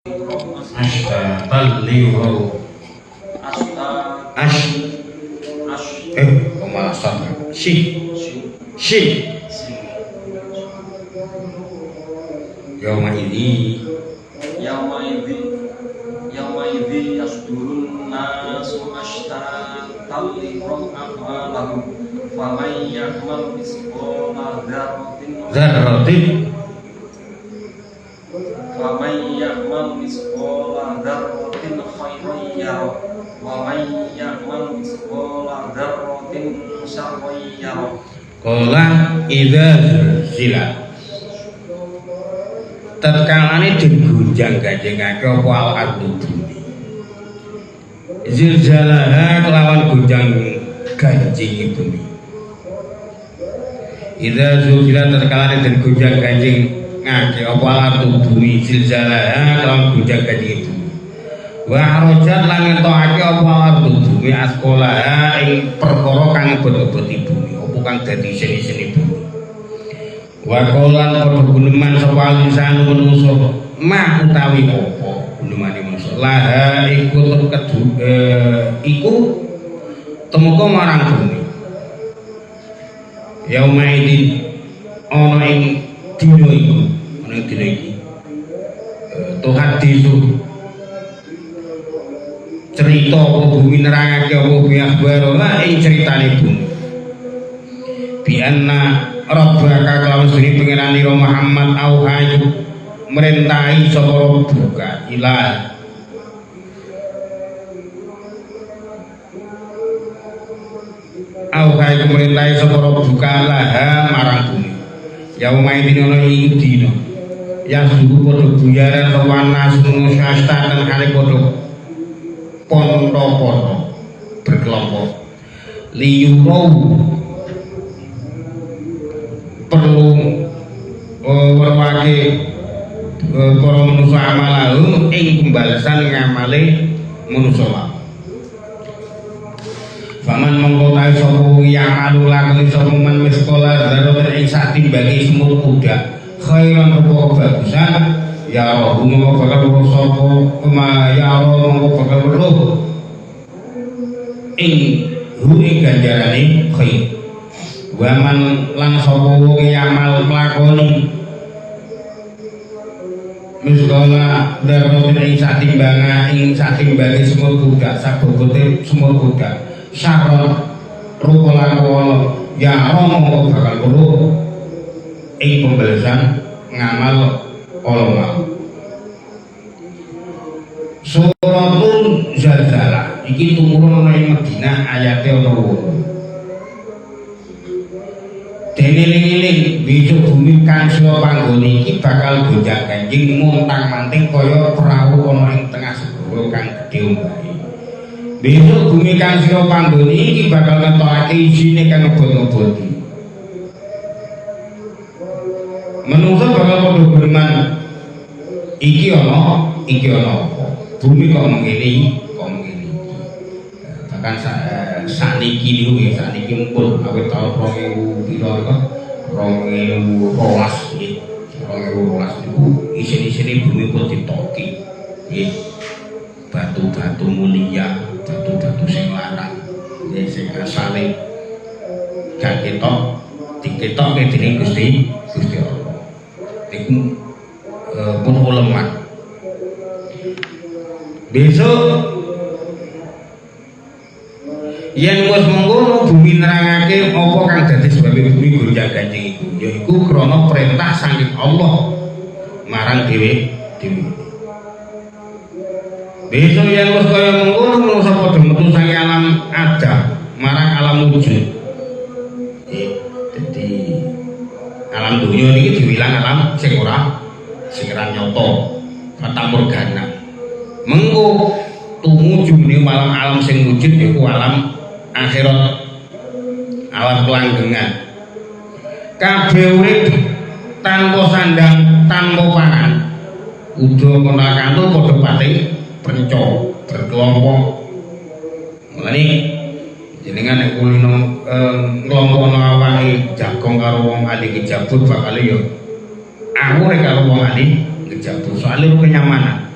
Astagfirullah. Pemalasan. Yauma idzi yasdurun nasu ashtatan liqam a'malahum faman ya'mal misqala dzarratin khairan yarah wa man ya'mal misqala dzarratin syarran yarah. Qala idza zilzilat, tatkalane digunjang-ganjingake apa al-ardu bumi, zilzalaha kelawan gunjang ganjing bumi. Idza zilzilat tatkalane digunjang-ganjing ngake apa al-ardu bumi, zilzalaha kelawan gunjang ganjing bumi. Wa arojat lan ngetokake apa al-ardu bumi asqalaha ing perkara kang bobot-boboti bumi, apa kang dadi seni-seni bumi. Wa qalan padha guneman sapa lisan manusa mah utawi apa gunemane manusa laha iku temeka marang bumi. Yauma idin ana ing dina iku, ana ing dina iki Tuhan disu cerita apa bumi nerangake apa bumi akhbar ing critane bumi bianna Rabbaka kelawan sedene pangeran ira Muhammad auhayu merintahi sapa Rabbuka ilah auhayu merintahi sapa Rabbuka laha marang bumi yauma idin ana ing dina yang suku padha buyaran rawana sunu syastatan kali padha pondo-pondo berkelompok liyurau perlu werwake para manusa amalahum ing pembalasan ngamale manusa wae. Faman mongko tahe sapa yang anu lakoni sapa man miskola dzarratin ing satimbangi semut kuda khairan apa bagusan ya roh mongko bakal weruh sapa ya roh mongko bakal weruh ing ganjarane khair. Waman lan sapa wong amal nglakoni miskola dzarratin ing satimbangi semut kuda sabobote semut kuda syarron rukolan wala ya romo bakal weruh ing pembalasan ngamal Allah. Suratul Zalzalah iki tumurun ana ing Madinah ayate ana 8. Dene-eling besok bumi kang sira panggone iki bakal gonjang-ganjing montang-manting kaya perahu ana ing tengah segara kang gedhe ombake. Besok bumi kang sira panggone iki bakal ngetokake isine kang ngebot-ngeboti. Menungso bakal padha berman iki ana apa? Bumi kok mengene bahkan sakniki niku nggih sakniki mumpul awit taun 2000 pira kok 2012 niku isin-isine bumi pun ditoki nggih batu-batu mulia, batu-batu sing larang nggih sing asale gak ketok diketokke dening Gusti Allah niku pun uleman. Besok yen wis mengkono bumi nerangake apa kang dadi sebab bumi gonjang-ganjing iku yaiku krana perintah saking Allah marang dhewe. Besok yen wis kaya mengkono manusa padha metu saking alam Adam marang alam wujud. Dadi alam dunya niki diwilang alam sing ora nyata, fata morgana. Mengko tumuju ning alam sing wujud yaiku alam akhirat, alam kelanggengan. Kabeh urip tanpa sandang, tanpa pangan. Udah kono-kanto padha pati penco berkelompok. Mulane jenengan nek kulino nglompono awake jagong karo wong ali kejabut bakal yo aku rek karo wong ali kejabut soalnya kenyamanan.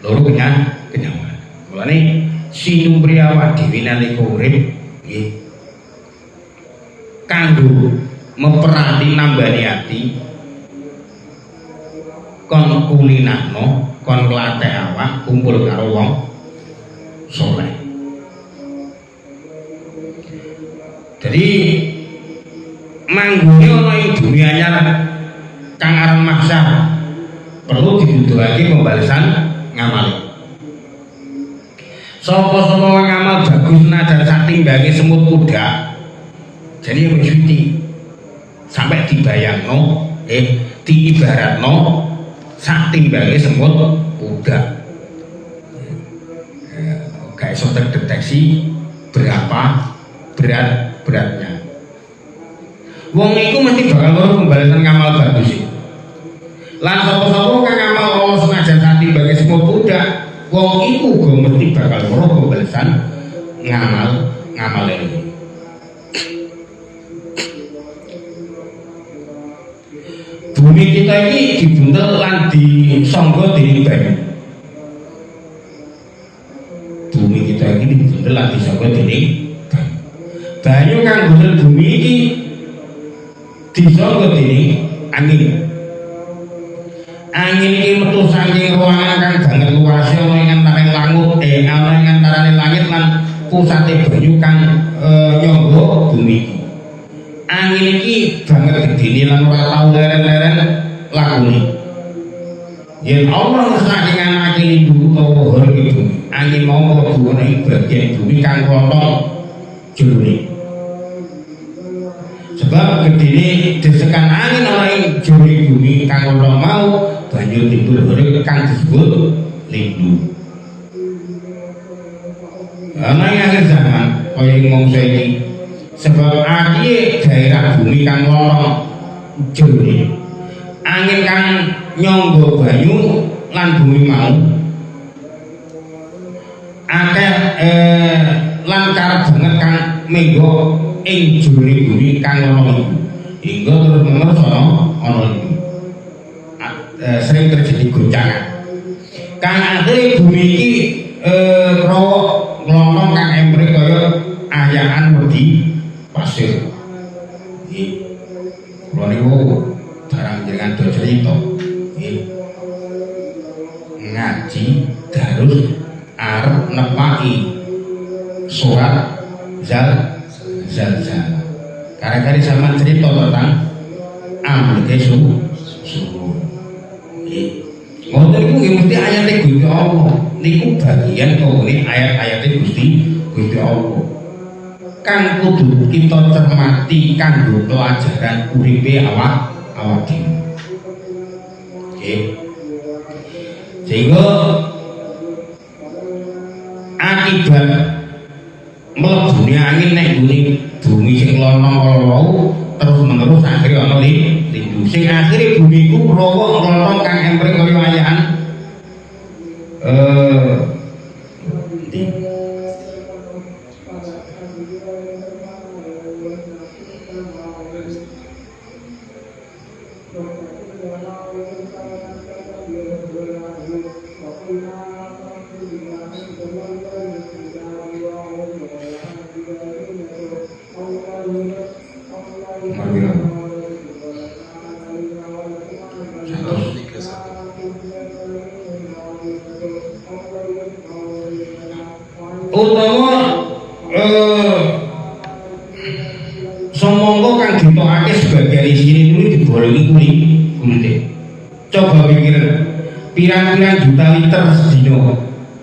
loro kenyaman. Mulane sinumpriya awak dhewe nalika urip nggih kanggo meperati nambani ati kon kulinahno kon nglatih awak kumpul karo wong saleh. Jadi manggone ana ing dunia anyar kang aran mahsyar perlu dibutuhake pembalasan ngamal. Sapa-sapa wong ngamal bagus najan satimbange semut kuda. Jadi wis suci. Sampai dibayangno diibaratno satimbange semut kuda. Gak iso terdeteksi berapa beratnya. Wong iku mesti bakal ora pembalasan ngamal bagus iki. Lan sapa-sapa kang ngamal Allah senajan satimbange semut kuda, wong iku uga mesti bakal ora pembalasan ngamale. Bumi kita ini dibuntel lan disangga dening banyu. Bumi kita ini dibuntel lan disangga dening banyu. Banyu kang buntel bumi ini disangga dening angin. Angin ini metu saking ruangan kang banget luas ana ing antaraning langit lan pusate banyu kang nyangga bumi iki. Angin iki banget gedene lan ora tau leren-leren lakune. Yen Allah saking anake lindu utawa hor iki bumi, angin mau mlebu ing bagian bumi kang klothong jerone. Sebab gedene desekan angin ana ing jero bumi kang klothong mau banjur timbul hor kang disebut lindu. Ana ing akhir zaman kaya ing mangsa iki sebab akhirnya daerah bumi kang lorong jerone angin kang nyangga banyu lan bumi mau akeh lan karep banget kang menggo ing jerone bumi kang lorong iku hingga terus menerus ana iki sering terjadi goncangan kang akhirnya bumi iki krowok nglonong kang emre kaya ayaan wedi pasir. Kula niku barang jenengan do cerita. Ngaji terus arep nepaki surat zalzal. Kare-kare sampean cerita tentang ambleke suhu. Ngoten niku nggih mesti ayate Gusti Allah. Niku bagian kene ayat-ayate Gusti Allah. Kang kudu kita cermati kanggo pelajaran uripe awak dhewe. Nggih. Sehingga akibat mlebune angin nek bumi sing lonong kala wau terus menerus akhire ana lindu. Sing akhire bumi ku rawa lonong kang empreng kaya ayaan utawa somongko kang ditokake sebagian isine kuwi dibolongi kulite. Coba pikir pirang-pirang juta liter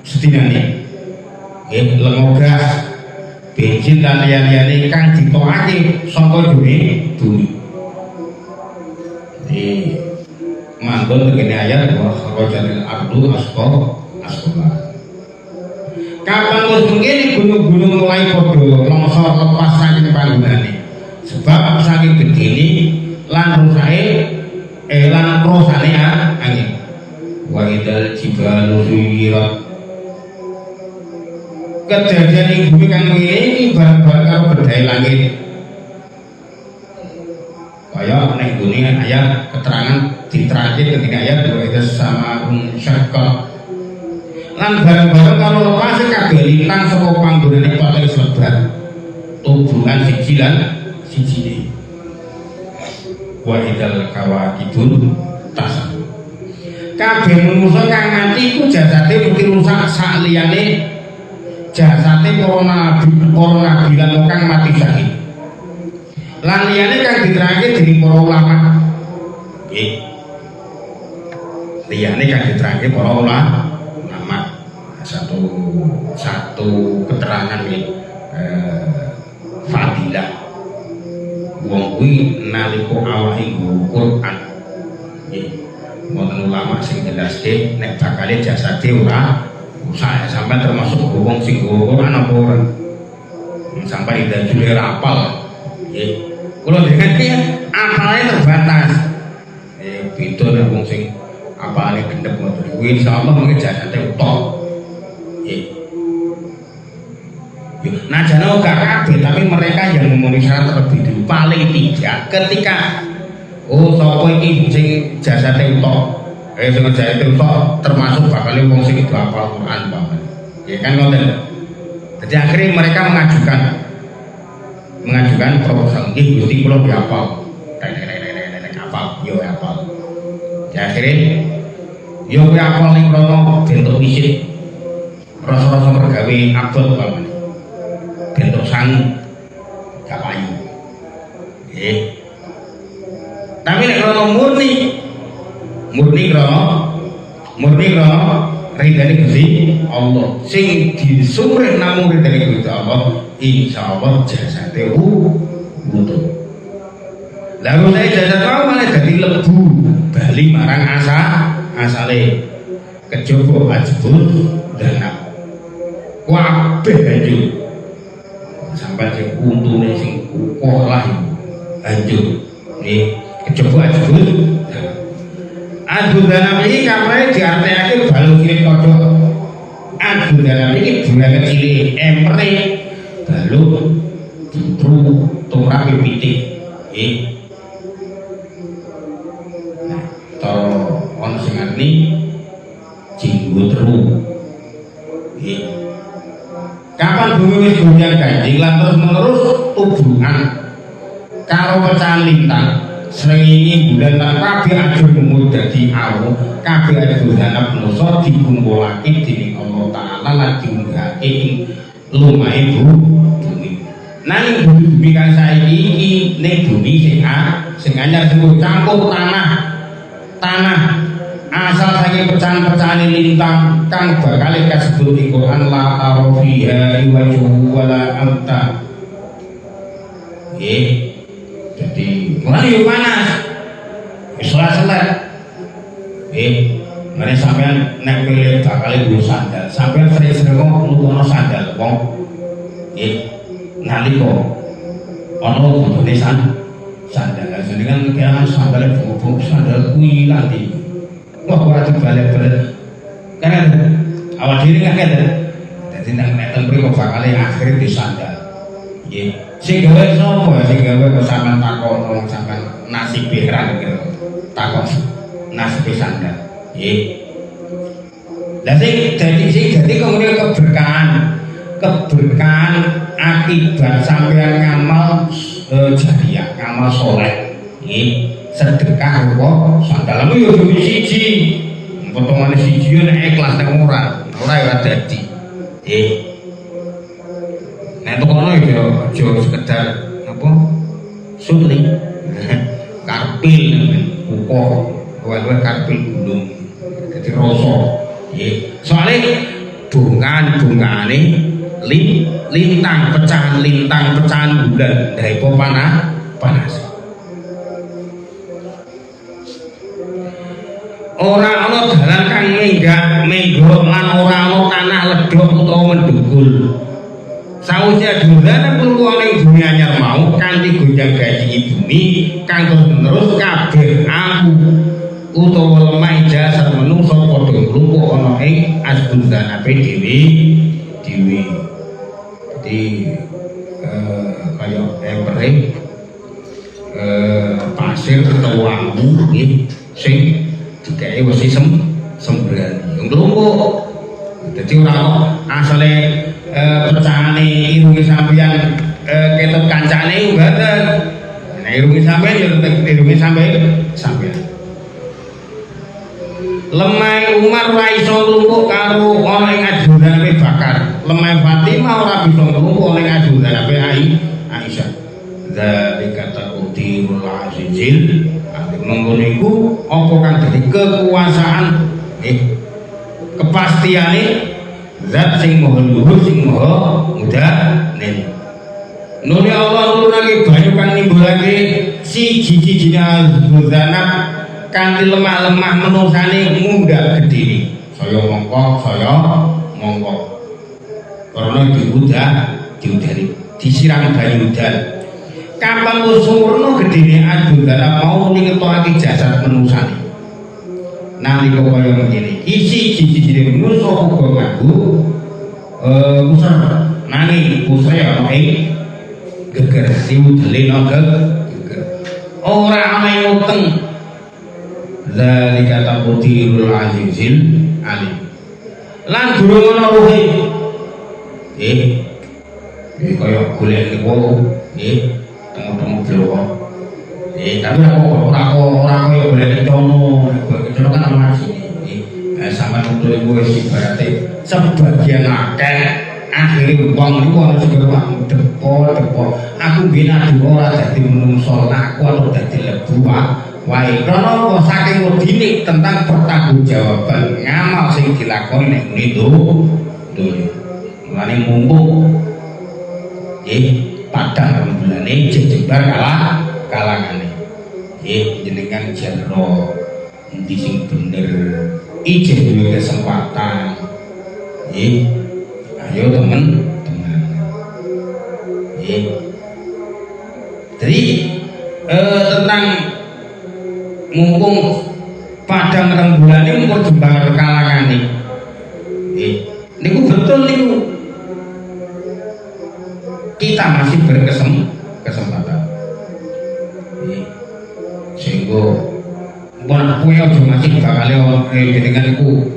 sedinane. Nggih, lengo gas, bensin dan liya-liyane kang ditokake saka bumi. Manggon begini ayat bahwa kharojanil ardu asqala. Kapan wis mengkene gunung-gunung mulai padha longsor lepas saking panggonane. Sebab saking gedene lan rusake angin. Wa idal jibalu suyirat. Kejadian ing bumi kang ngene bareng-bareng karo bedhae langit. Kaya nek gune ayat keterangan diterangke ketika ayat wa idza samaa'un syaqqat. lan bareng-bareng karo lepas kabeh lintang saka panggonane paling slebar tubuhan siji lan sijine wa idal kawakibun tasab kabeh manusa kang mati iku jasate mesti rusak sak liyane jasate para nabi lan kang mati syahid lan liyane kang diterangke dening para ulama nggih liyane kang diterangke para ulama satu keterangan nih fadilah wong kuwi nalika awake nggo Quran nggih wonten ulama sing jelaske nek bakale jasade ora usah sampean termasuk wong sing nggo Quran apa ora sampai ida jule rapal nggih kula dengan piye apale terbatas beda nek wong sing apale gendep ngoten kuwi insyaallah mengke jasade utuh. Nah jangan gak kabeh tapi mereka yang memenuhi syarat terlebih dulu paling tidak ketika sapa iki sing jasate utuh sing jasate utuh termasuk bakal wong sing itu hafal Quran banget ya kan ngoten. Jadi akhirnya mereka mengajukan proposal nggih Gusti kula hafal hafal yo hafal ya akhirnya yo hafal ning rono bentuk isi rasa-rasa mergawe abot banget bentuk sangu gak payu tapi nek krono murni krono ridane Gusti Allah sing disumrih namung ridane Gusti Allah insyaallah jasate utuh lalu saya jasad mau malah jadi lebu bali marang asale kejaba ajbul danab kabeh hancur sampai sing untune sing kukoh lah hancur nih kejaba ajbul danab iki kamare diartekake balung cilik kaca ajbul danab iki bulan kecil empre balung jutru tumrap pitik nah cara ana sing ngerti jinggo teru kapan bumi wis goyang ganjing lan terus menerus tubuhan karo pecahan lintang srengenge bulan lan kabeh ajur mung dadi awu kabeh ajur danap manusa dikumpulake dening Allah Taala lan diunggahake ing lumahe bumi nanging bumi kang saiki iki ning bumi sing anyar sing campur tanah asal saking pecahan-pecahan lintang kang bakal kasebut ing Quran la arafiha wajhu wala amta jadi mulai yo panas selat-selat mari sampean nek milih bakal nggo sandal sampean sering-sering nutuno sandal wong nalika ana botone sandal jenengan kan sandal bubuk sandal kuwi lali wah ora dibalik-balik kan awak dhewe kan dadi nek neten mriko bakal akhire disandal nggih sing gawe sapa sing gawe kok sampean takon sampean nasib beran kira takon nasib sandal nggih lha sing dadi kemudian keberkahan akibat sampean ngamal jariah ngamal soleh nggih sedekah kok sandalmu yo siji potongane siji nek ikhlas nek ora ya dadi nek kono yo aja sekedar apa sutri karpil ukoh wae karpil gunung dadi rasa soalnya bungane lintang pecahan bulan dari panas ora ana dalan kang menggok lan ora ana tanah ledok utawa mendugul sawise bulan perlu ning bumi anyar mau kanthi gonjang ganjing bumi kang terus kabeh aku utawa lemah jasad menungso padha nglumpuk ana ing asbundanape dhewe jadi kaya empere pasir utawa ambu nggih sing dikae wis sembrani nglumpuk Jadi orang asale pecahane irunge sampeyan ketut kancane mboten. Nah irunge sampeyan ya irunge sampeyan. Lemah Umar ora iso nglumpuk karo ana ing ajurane bakar. Lemah Fatimah ora bisa nglumpuk ana ing ajurane Aisyah. Zalika taqdirul azizil. Monggo niku apa kang dadi kekuasaan kepastiane zat sing maha luhur sing maha mudanen. Nuli Allah nurunake banyu kang nimbulake siji-sijine Zanab kanthi lemah-lemah menusane munggah gedhe. Saya mongko. Karena diudari disiram banyu udan. Kapan wis sempurna gedene Zanab mau ngetokake jasad menusane. Nalika kaya ngene isi siji-sijine manusa uga nganggo pusar nanging pusare ana ing geger diudeli geger ora ana ing uteng. Zalika taqdirul azizil alim. Lan durung ana ruhe kaya golek niku temu-temu blowo. Tapi ora kaya golek cono kan ana sini. Sampeyan utul iku wis ibarate sebagian akeh akhire wong niku ana sing depo. Aku biyen adu ora dadi menungso, aku ora dadi lebu wae. Karena saking wedine tentang pertanggungjawaban ngamal sing dilakoni nek niku dunya. Mulane mumpung padang rembulanane jejebar kalangane. Jenengan jero endi sing bener ijeh duwe kesempatan. Ayo teman. Jadi tentang mumpung padang rembulan ini mumpung jembar kalangan ini niku betul niku kita masih berkesempatan sehingga bukan punya aja masih bakal dengan niku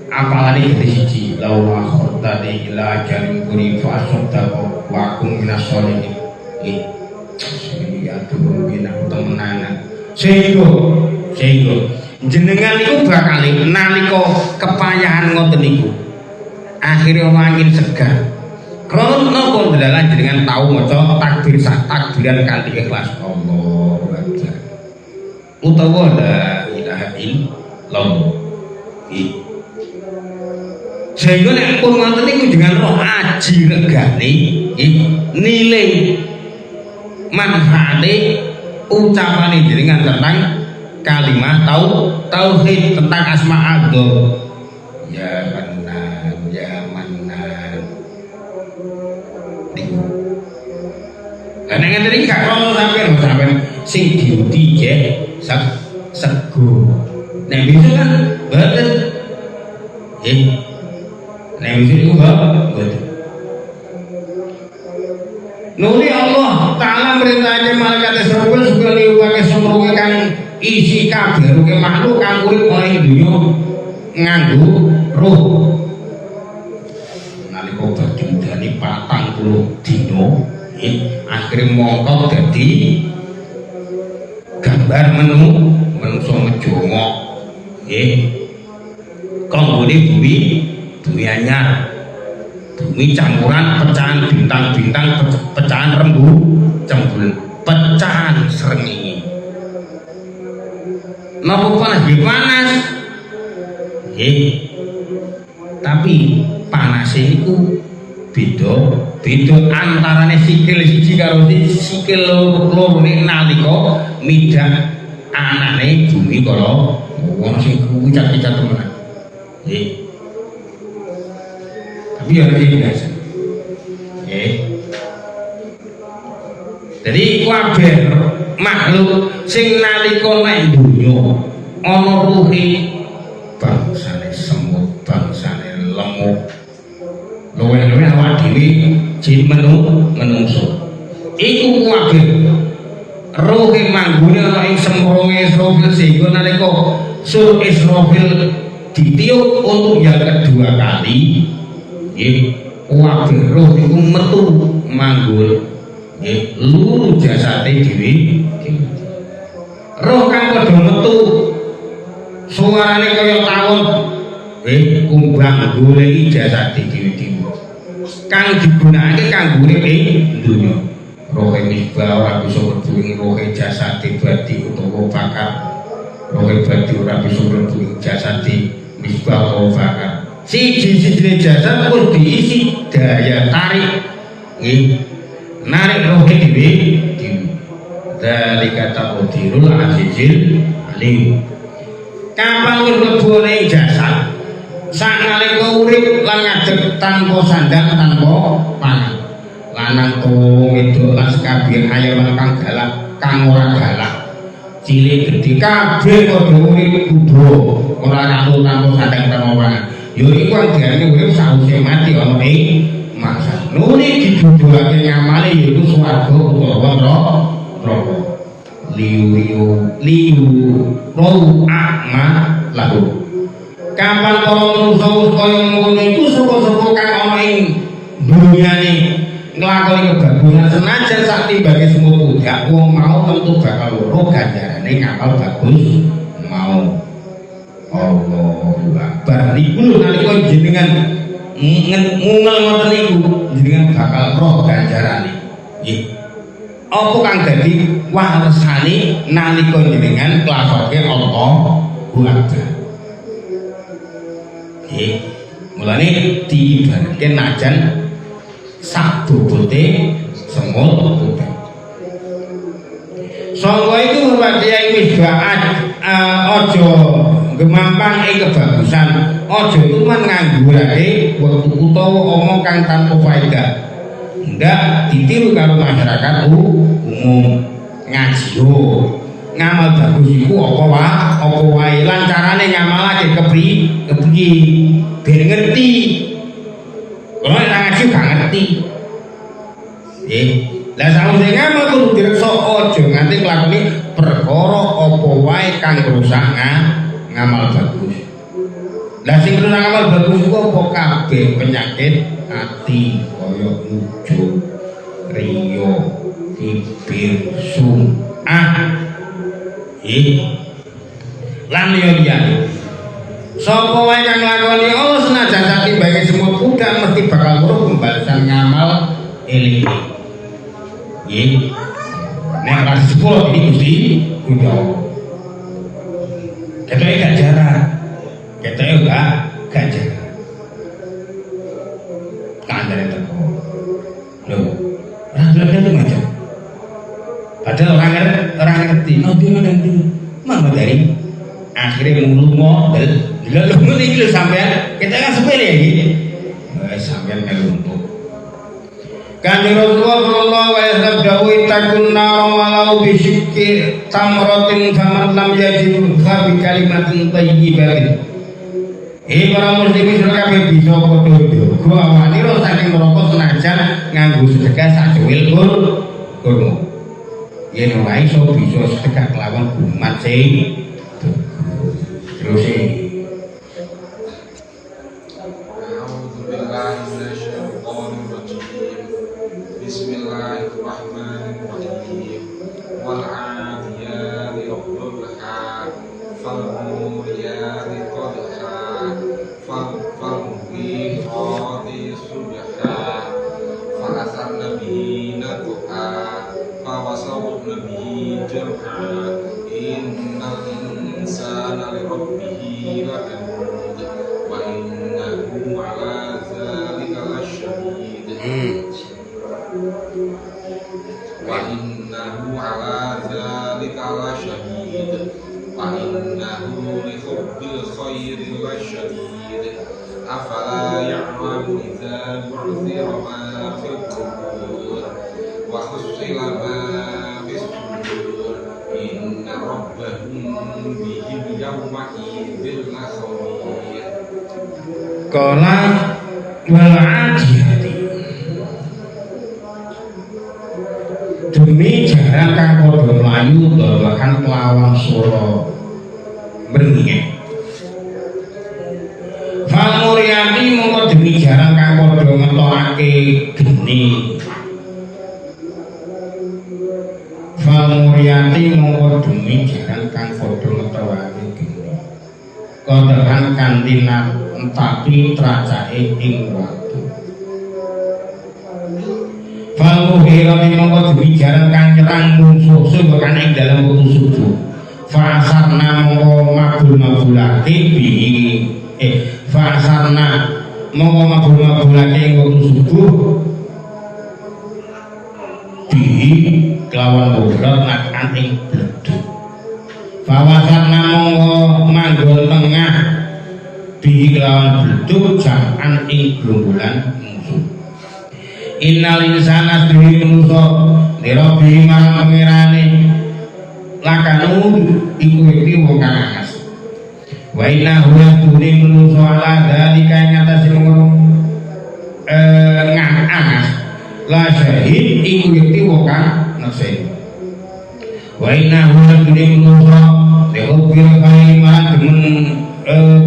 apalane gede siji lawa khotani ila jaring kuri fasodako wakum minasolihin aduh bina temenanan sehingga jenengan niku bakal nalika kepayahan ngoten niku akhirnya angin segar krono napa dalan jenengan tau maca takbir takbiran kanthi ikhlas Allahu Akbar utawa la ilaha illallah sehingga nek pun ngoten niku dengan roh aji regane nilai manfaate ucapane jenengan tentang kalimat tauhid tentang asma Allah ya manan niku karena ngene iki gak ono sampean sing diuti sego nek bisa kan mboten nek bisa iku mboten nuli Allah Ta'ala merintahake malaikat Israfil supaya liwake sumrunge kang isi kabeh ruke makhluk kang urip ana ing donya nganggo ruh nalika berjumdani 40 dina akhire mongko dadi gambar menungso ngejongok kanggone bumi anyar bumi campuran pecahan bintang-bintang pecahan rembulan pecahan srengenge napa panas tapi panas niku beda antarane sikil siji karo sikil loro ning nalika midak anane bumi kala wong sing kuwicat-wicat temenan tapi ya biasa jadi kabeh makhluk sing nalika nek donya ana ruhe bangsane semut bangsane lemuk luwe-luwe awak dhewe jin menungso iku kabeh ruhe manggone ana ing semronge Israfil sehingga nalika sur Israfil ditiup untuk yang kedua 2 kali nggih kabeh roh iku metu manggul nggih luru jasate dhewe roh kang padha metu suarane kaya tawon nggih kumbang goleki jasate dhewe-dhewe kang digunakake kanggo urip ing donya roh misbah ora bisa mlebu ing roh jasate badi utawa bakar roh badi ora bisa mlebu ing jasate misbah utawa bakar siji-sijine jasad pun diisi daya tarik nggih narik roh dhewe dari kata udirul azizil alim kapan mlebu ing jasad sanalika urip lan ngadeg tanpa sandang tanpa pangan lanang tuwa wedok lan kabeh hayawan kang galak kang ora galak cilik gedhe kabeh padha urip kudu ora kanggo tanpa sandang tanpa pangan yo iku anggane urip sawise mati ana ing masa nuli didudulake ngamale yaiku swarga utawa neraka liu akma lahu kapan para manusa kaya ngono iku sapa-sapa kang ana ing dunyane nglakoni kebagusan senajan sak timbangé semut udak wong mau tentu bakal loro ganjarane ngamal bagus mau Allahu Akbar niku nalika jenengan ngungel ngoten niku jenengan bakal roh ganjarane nggih apa kang dadi waresane nalika jenengan nglakone Allahu Akbar nggih mulane diibaratke najan sak bobote semut udan sangka iku Bapak Kyai misbah aja gemampang ing kebagusan aja cuman nganggurake wektu utawa omong kang tanpa faedah ndak ditiru karo masyarakat umum ngaji ngamal bagus iku apa wae lan carane ngamalake kepriye ben ngerti kalau nek ngaji gak ngerti lah sawise ngamal kudu direksa aja nganti nglakoni perkara apa wae kang rusak ngamal bagus lah sing rusak ngamal bagus iku apa kabeh penyakit ati kaya ujug riya bibir sum'ah lan liya-liyane sapa wae kang nglakoni Allah senajan sak timbange semut udan mesti bakal weruh pembalasan ngamal eling nggih nek ora disepuro iki Gusti Allah ketoke gak jarak ketoke gak jarak kandhane teko lho ora macam padahal orang ngerti nanti mana dari akhirnya melungo lalu ini sampean kita kan sepele ya gini sampean melungo Kanjeng Rasulullah sallallahu alaihi wasallam dawuh takun nar walau bisyikki tamratin faman lam yajid fa bi kalimatin thayyibatin para muslimin sira kabeh bisa padha njogo awake ro saking neraka senajan nganggo sedekah sak cuwil kurma yen ora iso bisa sedekah kelawan umat sing terus Bismillahirrahmanirrahim wal 'adiyati rabbuha fal muriyati qadha fal mughirati subha fal asarna bihi naqha fa wasawna bihi jam'a innal insana li rabbih lakanud wa innahu 'ala dzalika lasyahid wa innahu 'ala dzalika lasyahid wa innahu li hubbil khairi lasyadid afala ya'lamu idza bu'thira ma fil qubur wa husila ma fis sudur inna rabbahum bihim yawma idzin lakhabir qala wal 'adiyati demi jaran kang padha mlayu bahkan kelawan swara mrengenge fal muriyati mongko demi jaran kang padha ngetokake geni. Famuriati mongko demi jaran kang padha ngetokake geni. Kodahan kanthi tapi tracake ing watu. Famuhira mongko demi jaran kang nyerang musuh sebakan ing dalam wektu subuh. Fasarna mongko mabul-mabulake bihi fasarna mongko mabul-mabulake ing wektu subuh bihi kelawan bobrot nakan ing bleduk. Fasarna mongko manggol tengah bihi kelawan bleduk jaman ing gerombolan musuh. Innal insana duhi manusa lirabi marang pangerane lakanu iku iki wong kang angas. Wa inna huwa kuning manusa ala dalika ing atase ngono angas la syahid iku iki wong kang nakseni. Wa inna huwa kuning manusa lirabi marang demen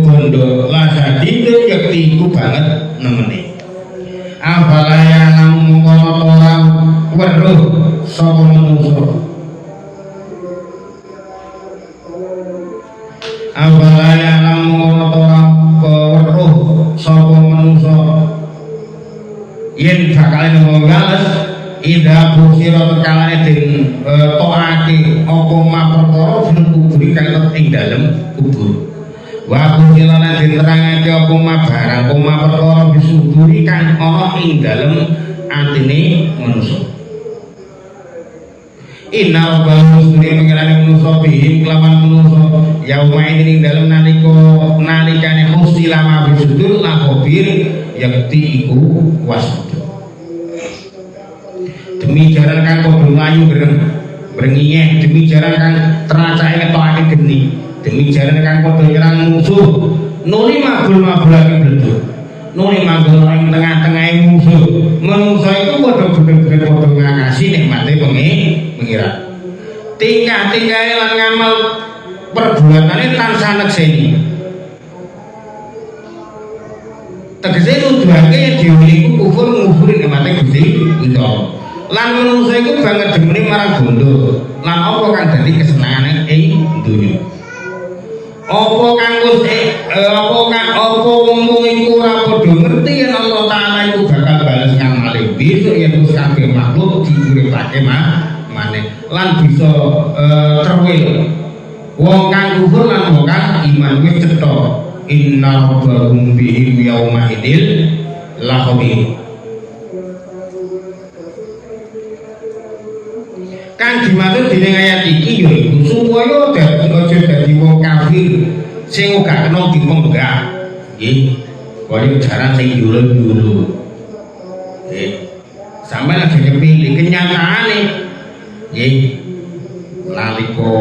bondo la syahid yakti iku banget nemene. Afalaya namu orang weruh sapa manusa. Afalaya namu orang weruh sapa manusa. Yen bakal ngales ida busira kalane den tokake apa maperkara fil kubur kang ing dalem kubur. Wa kunjilana diterangake apa barang koma perkara bisuduri kang ana ing dalem atine manusa. Inna rabbal muslimin mengenani manusa bihim kelawan manusa yauma ing dalem nalikane mustilama bisudur la khabir yakti iku wasud. Demi jaran kang padha mlayu brengiyeh demi jaran kang teracake ketokake geni. Demi jaran kang padha nyerang musuh nuli mabul-mabulake bleduk nuli manggon ing tengah-tengahe musuh. Manusa iku padha bener-bener padha ngangasi nikmate pengira. Tingkah-tingkahe lan ngamal perbuatane tansah nekseni. Tegese nuduhake yen dhewe iku kufur ngufuri nikmate Gusti Allah. Lan manusa iku banget demene marang bondo. Lan apa kang dadi kesenangane ing donya. Apa kang wong iku ora padha ngerti yen Allah Taala iku bakal bales ngamale besok yen wis kabeh makhluk diuripake maneh lan bisa terwil. Wong kang kufur lan wong kang iman wis cetha inna rabbahum bihim yauma idil la khabir. Kang dimaksud dening ayat iki ya iku supaya aja dadi wong kafir sing ora kena dipenggak. Nggih. Kaya jaran sing yulu-yulu. Nggih. Sampeyan aja kepilih kenyataane. Nggih. Nalika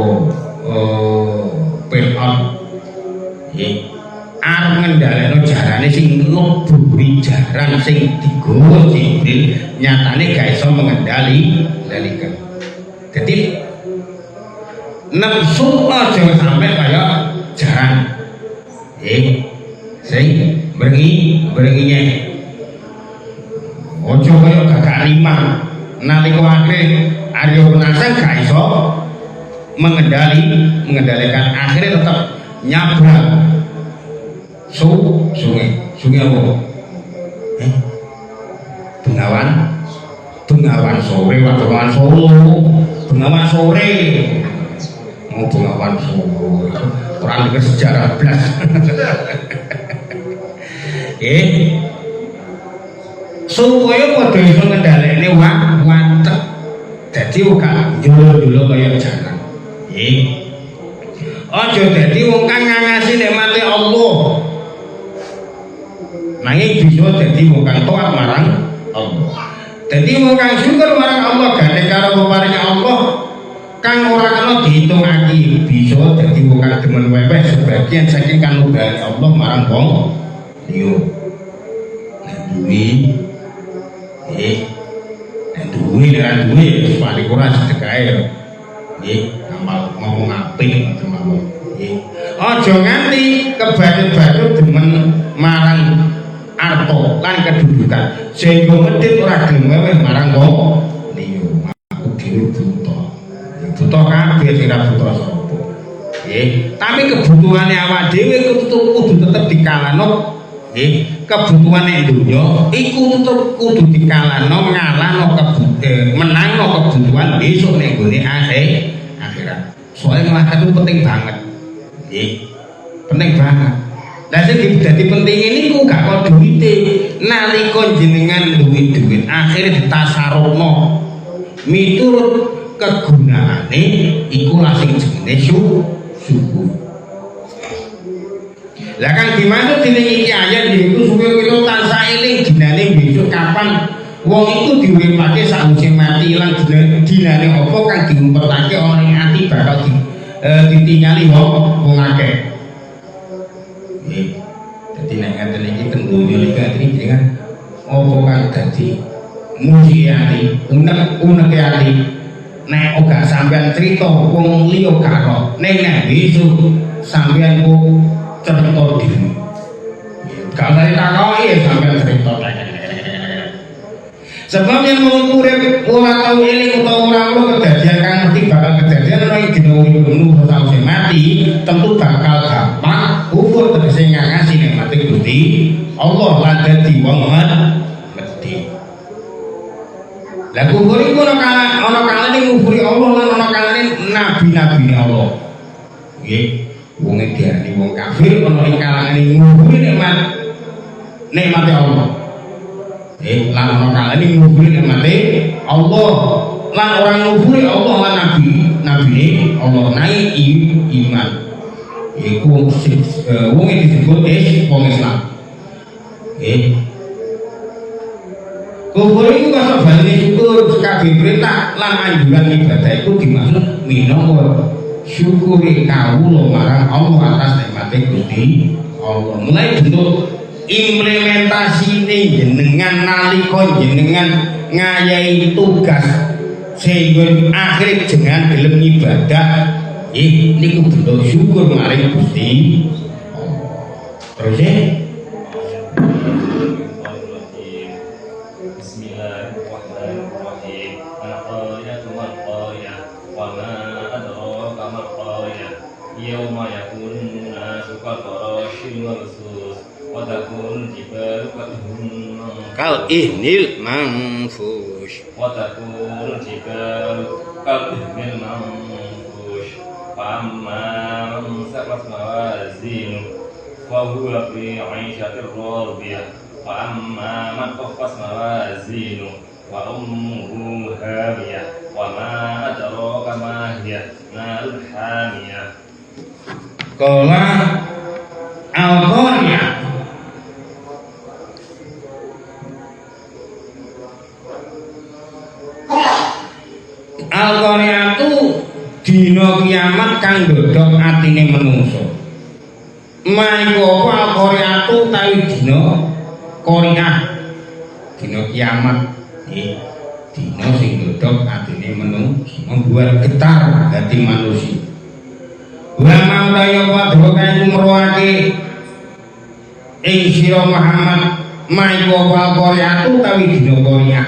Fir'aun nggih arep ngendhaleno jarane sing ngleburi jaran sing digawa Jibril nyatane gak iso mengendalikan. Jadi nafsu aja sampai kaya jaran. Sing brenginya. Ojo kaya gagak limah. Nalika akhir Arya Penasang gak iso mengendalikan, akhirnya tetap nyabrang sungai apa? Bengawan sore, Bengawan Solo, Bengawan sore, mau Bengawan Solo, orang dengar sejarah belas. Supaya pada iso ngendhalekne wantek. Dadi ora njolo-njolo kaya jaran. Aja dadi wong kang ngangasi nikmate Allah. Nanging bisa dadi wong kang taat marang Allah. Dadi wong kang syukur marang Allah gane karo peparinge Allah kang ora kena dihitungake. Bisa dadi wong kang demen weweh sebagian saking kanugrahan Allah marang wong liya. Duwe lan duwe paling ora sedekae. Nggih, amal ngomong apik mawon. Nggih. Aja nganti kebacut-bacut demen marang kedudukan sehingga medhit ora gelem weweh marang wong liya. Aku dhewe buta. Buta kabeh sing ra buta sapa. Nggih, tapi kebutuhane awak dhewe kudu tetep dikalahno. Nggih, kebutuhan nek donya iku kudu dikalahno ngalahno menangno kebutuhan besok nek gone akhirat. Soalnya ngelakukan itu penting banget. Nggih, penting banget. Lah sing dadi penting ini ku gak kok duwite. Nalika jenengan duwe duit, akhire ditasarufno miturut kegunaane iku lah sing jenenge syukur. Lah kang dimaksud dening iki ayat yaiku supaya kita tansah eling dinane besok kapan wong itu diuripake sakwise mati lan dinane apa kang diumpetake ana ing ati bakal ditingali wong akeh. Nggih. Dadi nek ngaten iki teng donya iki atine jenengan apa kang dadi muji ati, unek ati. Nek ora sampean crita wong liya gak ro. Nek besok sampean ku cerita diri. Kalau dari takoki ya sampai cerita. Sebab yang mau urip ora tau eling utawa ora kejadian kang mesti bakal kejadian ana ing dina urip sawise mati, tentu bakal gampang ukur tegese ngangasi nek mati Gusti Allah lan dadi wong mati. Lah kubur iku ana kalane nguburi Allah lan ana kalane nabi-nabi Allah. Nggih. Wong diarani wong kafir ana ing kalangane nguburi nikmate Allah. Lan ana kalane nguburi nikmate Allah. Lan orang nguburi Allah lan nabi Allah naik iman. Iku wong disebut wong Islam. Kubur iku kaya balane syukur kabeh perintah lan anjuran ibadah iku dimaksud minangka syukuri kawula marang Allah atas nikmate Gusti Allah. Mulai bentuk implementasine jenengan nalika jenengan ngayahi tugas sehingga akhir jenengan gelem ibadah niku bentuk syukur marang Gusti Allah. Terus Bismillahirrahmanirrahim. Al-Qari'atu mal-Qari'ah wa ma adraka mal-Qari'ah. Yauma yakunu nasu kal-farashil mabsus wa takunu jibalu kal ihnil manfush fa amma man saqat mawazinu fa huwa fi 'ishatir radiyah wa amma man khaffat mawazinu wa ummuhu hamiyah wa ma adraka ma hiya narun hamiyah. Qala al-Qari'ah. Al-Qari'ah itu dina kiamat kang ndodhok atine manungsa. Maiku apa Al-Qari'ah itu tawi dina Qari'ah, dina kiamat. Dina sing ndodhok atine manungsa, membuat getar hati manusia. Wa maudaya padha kang ngruwake ing sira Muhammad maiku apa Al-Qari'ah itu tawi dina Qari'ah,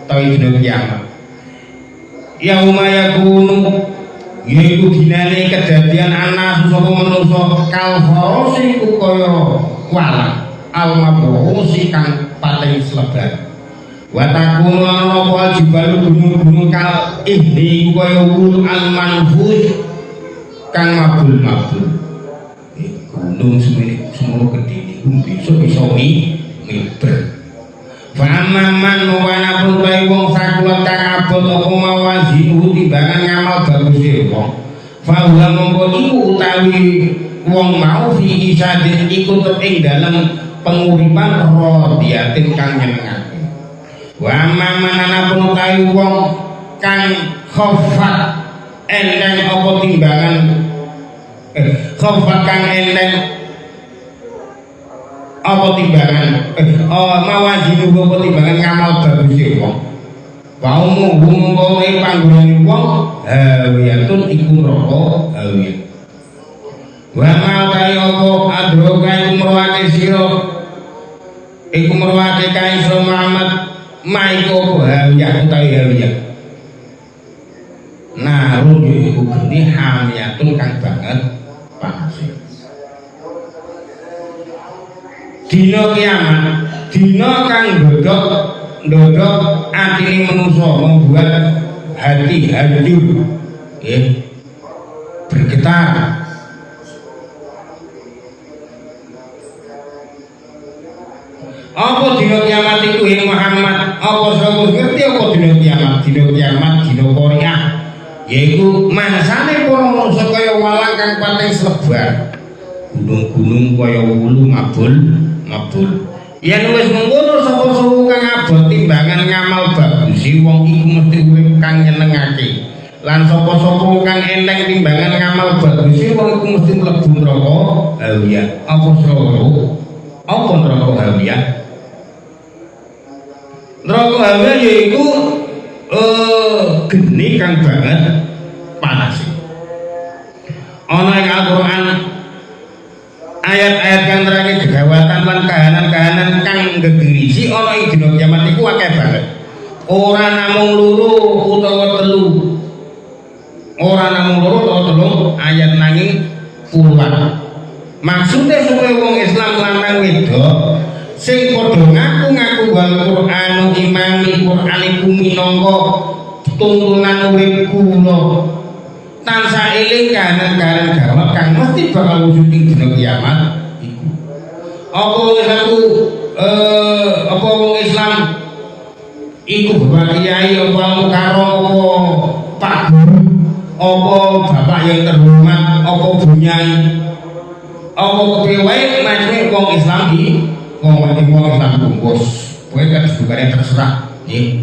tawi dina kiamat. Yauma yakunu yaiku dinane kedadian anak sapa manungsa kal farosi ku kaya walang al-mabrusi kang paling slebar. Wa takunu ana apa jibalu gunung-gunung kal ihni kaya wulu al-manfush kang mabul-mabul. Gunung semono gedhe niku bisa miber. Fa'amman wana pun bayi wong sakulat kang abot apa mawazinu timbangan ngamal baguse wong. Fahuwa mongko iku utawi wong mau fi isadin iku ing dalem penguripan radiatin kang nyenengake. Wa amman ana pun utawi wong kang khofat enteng apa timbangan khofat kang enteng apa timbangan mawazinu apa timbangan ngamal baguse wong. Wa umum ing panggonane wong hawiyatun iku neraka hawiyah. Wa ma kaya apa adroka iku merwake sira iku merwake Kaisar Muhammad maiko hawiyah utawi hawiyah. Narun iku geni hamiyatun kang banget panase. Dina kiamat, dina kang ndodok atine manusa, membuat hati hancur, bergetar. Apa dina kiamat iku Muhammad? Apa sapa ngerti apa dina kiamat? Dina kiamat dina Qoriah, yaiku mangsane para manusa kaya walang kang pating slebar. Gunung-gunung kaya wulu mabul. Yen wis mengkono sapa-sapa kang abot timbangan ngamal bagus, wong iku mesti urip kang nyenengake. Lan sapa-sapa kang enteng timbangan ngamal bagus, wong iku mesti mlebu neraka hawiyah. Apa soro? Apa neraka hawiyah? Neraka hawiyah yaiku geni kang banget panas. Ana ing Al-Qur'an ayat-ayat kang nerangke gegawatan lan kahanan-kahanan kang gegirisi ana ing dina kiamat iku akeh banget. Ora namung loro utawa telu. Ora namung loro utawa telu ayat nanging puluhan. Maksude supaya wong Islam lanang wedok sing padha ngaku-ngaku Al-Qur'an imami Qur'an iku minangka tuntunan urip kula. Tansah eling kahanan-kahanan gawat kang mesti bakal wujud ing dina kiamat iku. Apa wong Islam iku bapak kiai apa mukarom apa pak guru apa bapak yang terhormat apa bunyai apa kepiye macane wong Islam iki wong Islam bungkus kowe kan bukannya terserah nggih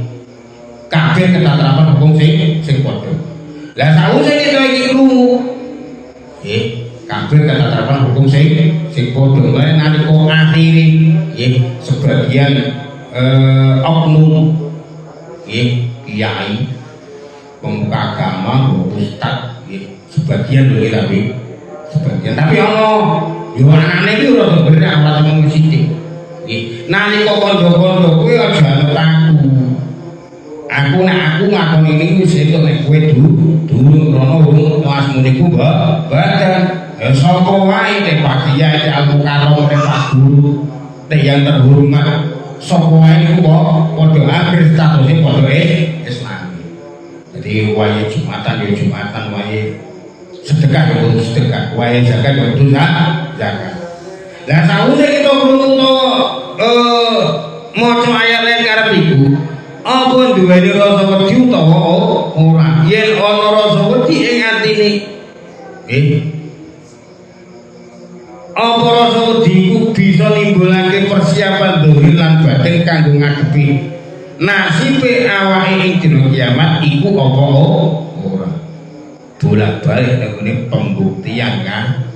kabeh ketatapan hukum sing padha. Lah sawise kita iki krungu kabeh ketatapan hukum sing padha. Lan nalika akhire sebagian oknum kiai pemuka agama ustaz sebagian lho tapi sebagian tapi ana yo anane iki ora bener apa mung sithik. Nalika kandha-kandha kuwi aja aku. Aku ngakoni ini wis entuk nek kowe durung rono wong asmune ku badan. Ya sapa wae nek Pak Kiai nek Al-Mukarram nek Pak Guru nek yang terhormat sapa wae niku padha akhir statuse padha Islam. Jadi wae Jumatan ya Jumatan, wae sedekah ya sedekah, wae zakat ya zakat. Lah sawise kita krungu maca ayat karep iku apa duweni rasa wedi utawa ora. Yen ana rasa wedi ing atine apa rasa wedi iku bisa nimbulake persiapan dohir lan batin kanggo ngadepi nasibe awake ing dina kiamat iku apa ora. Bolak-balik ngene pembuktian kan.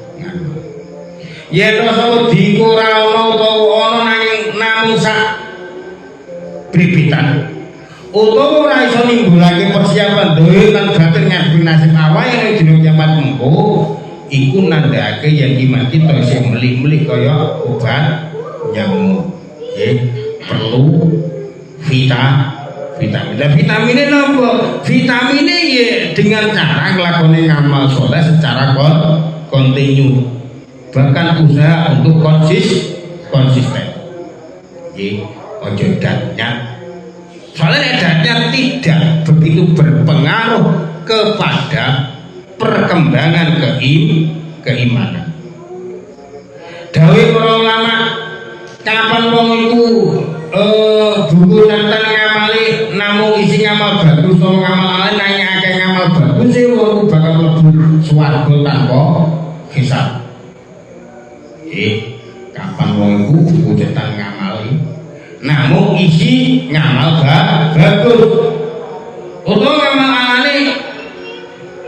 Yen rasa wedi ora ana utawa ana nanging namung sak bribitan utawa ora iso nimbulake persiapan dohir lan batin ngadepi nasib awake ing dina kiamat mengko iku nandhake yen iman kita sing melih-melih kaya obat nyamuk. Perlu vitamin. Lah vitamine napa? Vitamine ya dengan cara nglakoni ngamal saleh secara kontinu. Bahkan usaha untuk konsisten. Ojo datnya. Soalnya datnya tidak begitu berpengaruh kepada perkembangan keimanan. Dawuh para ulama, kapan wong iku buku tentang ngamali namung isi ngamal bagus atau ngamal lain nanging akeh ngamal bagus sih wong bakal mlebu swarga tanpa hisab. Kapan wong iku buku tentang ngamali namung isi ngamal bagus utawa ngamal alane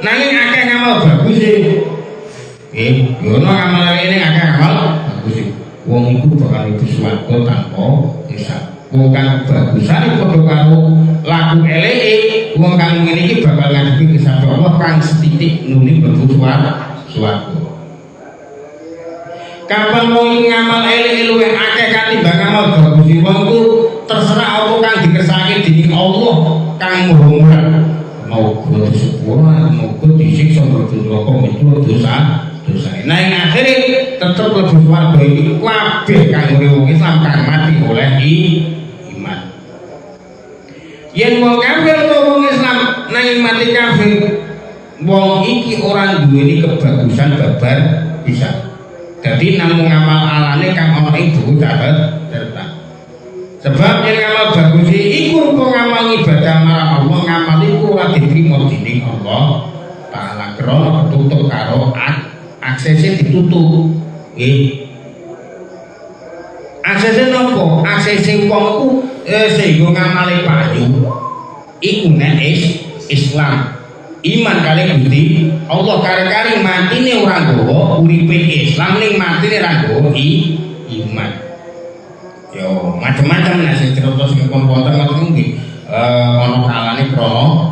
nanging akeh ngamal bagus sih. Yo ono ngamal ini akeh ngamal bagus sih. Wong iku bakal mlebu swarga tanpa hisab. Wong kang bagusane padha karo laku eleke, wong kang ngene iki bakal ngadepi kisah Allah kang setitik nuli mlebu swarga. Kapan wong iku ngamal elek luwih akeh katimbang ngamal bagus wong iku terserah apa kang dikersake dening Allah kang muhumrat mau kudu sepura mau kudu disiksa kudu neraka miturut dosa nah ing akhire tetep lebu swarga iki kabeh kang wong Islam kang mati oleh iman. Yen wong kafir utawa wong Islam nanging mati kafir, wong iki ora duweni kebagusan babar bisa. Jadi namung ngamal alane kang ana ing buku catatan. Sebab yen ngamal bagus iku rupa ngamal ibadah marang Allah, ngamal iku ora diterima dening Allah Ta'ala krana ketutup karo aksesnya ditutup. Nggih. Aksesnya nopo? Aksesnya wong iku sehingga ngamale payu. Iku nek Islam. Iman kali Gusti Allah kare-kare matine ora nggawa uripe Islam ning matine ora nggawa iman. Yo macam-macam nek sing cerita sing wonten ngoten nggih ana kalane krana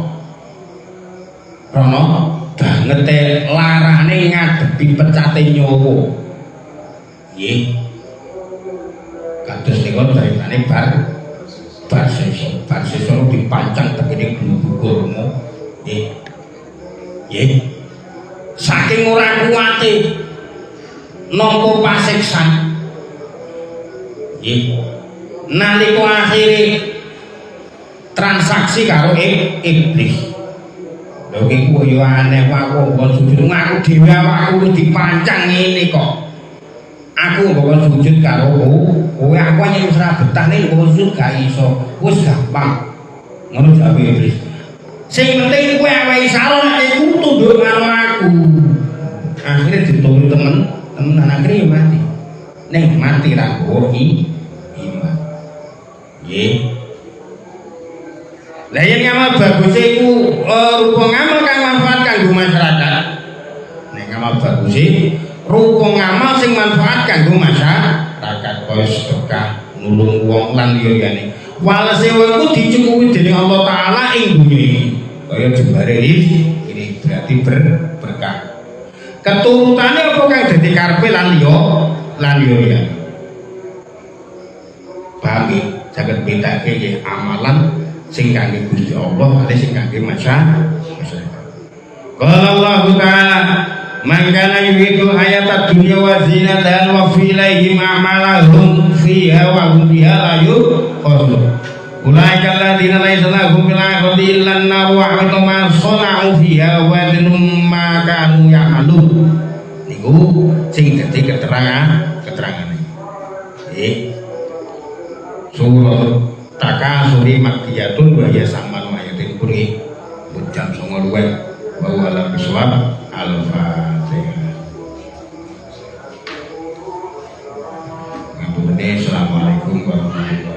banget larane ngadepi pecate nyawa. Nggih. Kados niku ceritane bar sesuk dipancang tegene glugukurmu. Nggih. Nggih. Saking ora kuwate nampa pasiksan. Nggih. Nalika akhire transaksi karo iblis. Lha iki kok yo aneh wae kok sujud aku dhewe awakku dipancang ngene kok. Aku kok sujud karo kowe aku nyek wis ra betah nek kok sujud gak iso. Wis gampang. Ngono jawe iblis. Sing penting kowe awake salah nek iku tunduk karo aku. Akhire dituru temen akhire mati. Ning mati ra nggo iman. Nggih. Lah yen ngamal bagus iku rupa ngamal kang manfaat kanggo masyarakat. Nek ngamal bagus rupa ngamal sing manfaat kanggo masyarakat kaya sedekah, nulung wong lan liyane. Walese wong iku dicukupi dening Allah Taala ing dunya iki. Kaya jembare ini berarti berkah. Keturutane apa kang dadi karepe lan liya. Paham iki? Saged bedake nggih amalan sing kangge Gusti Allah, ade sing kangge masyarakat. Qala Allah Ta'ala, "Man kana yuridu hayatad dunya wa zinataha wa fi ilaihim a'malahum fiha wa hum biha la yuqadun." Ulaika alladziina laysa lahum fil akhirati illa an-nar wa habitu ma shana'u fiha wa dhannum ma kanu ya'malun. Niku sing dadi keterangan. Surah Takasuri Makkiyatun wa hiya samanu ayatin kurni bujang songo luwe wa ala biswab al-Fatihah. Assalamualaikum warahmatullahi wabarakatuh.